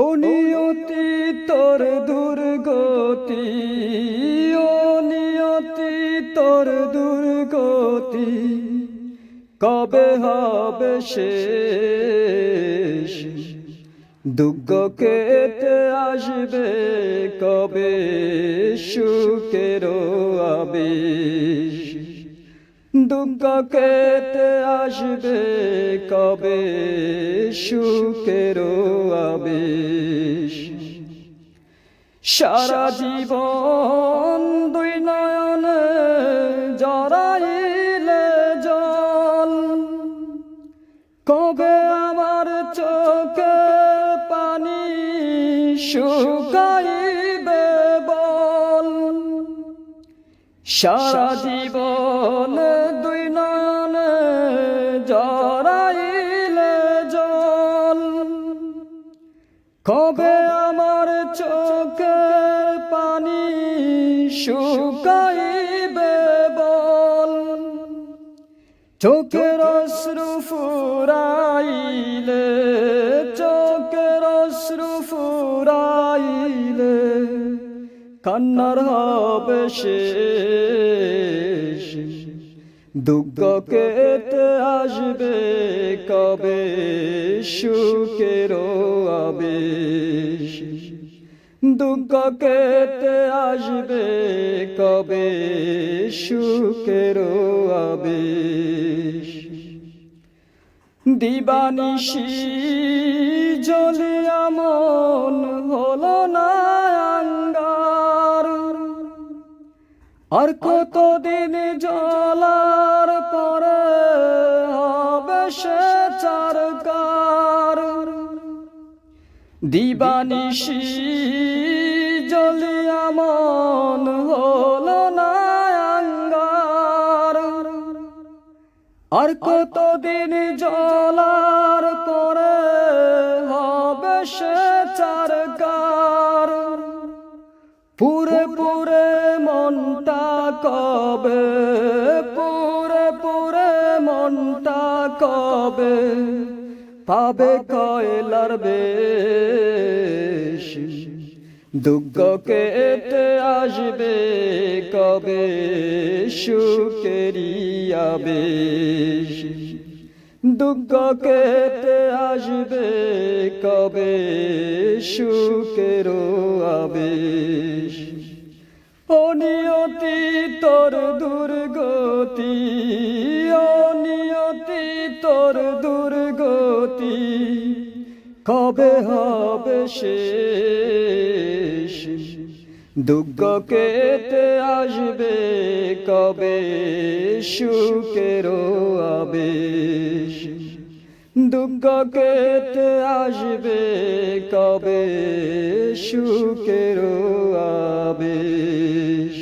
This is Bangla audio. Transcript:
অনিয়তি তোর দুর্গতি, অনিয়তি তোর দুর্গতি, কবে হবে শেষ? দুঃখ কেটে আসবে কবে সুখের আবেশ? দুঃখ কেটে আসবে কবে সুখের আবেশ? সারা জীবন দুই নয়নে জড়াইলে জল, কবে আমার চোখে পানি শুকাইবে বল? সারা জীবন দুই নয়নে জড়াইলে জল, কবে আমার চোখে পানি শুকাইবে বল? চোখের অশ্রু ফুরাইলে, চোখের অশ্রু ফুরাইলে কান্নার হবে শেষ। দুঃখ কেটে আসবে কবে সুখের আবেশ? দুঃখ কেটে আসবে কবে সুখের আবেশ? দিবানিশি জ্বলিয়া মন হলো না আঙ্গার, আর কতদিন জ্বলার পরে হবে সে চারকার? দিবানিশি জ্বলিয়া মন হলো না আঙ্গার, আর কতদিন জ্বলার পরে হবে সে চারকার? পুরে পুরে মনটা কবে, পুরে পুরে মনটা কবে পাবে কয়লার বেশ? দুঃখ কেটে আসবে কবে সুখেরি আবেশ? দুঃখ কেটে আসবে কবে সুখের আবেশ? অনিয়তি তোর দুর্গতি, অনিয়তি তোর দুর্গতি, কবে হবে শেষ? দুঃখ কেটে আসবে কবে সুখের আবেশ? দুঃখ কেটে আসবে কবে সুখের আবেশ?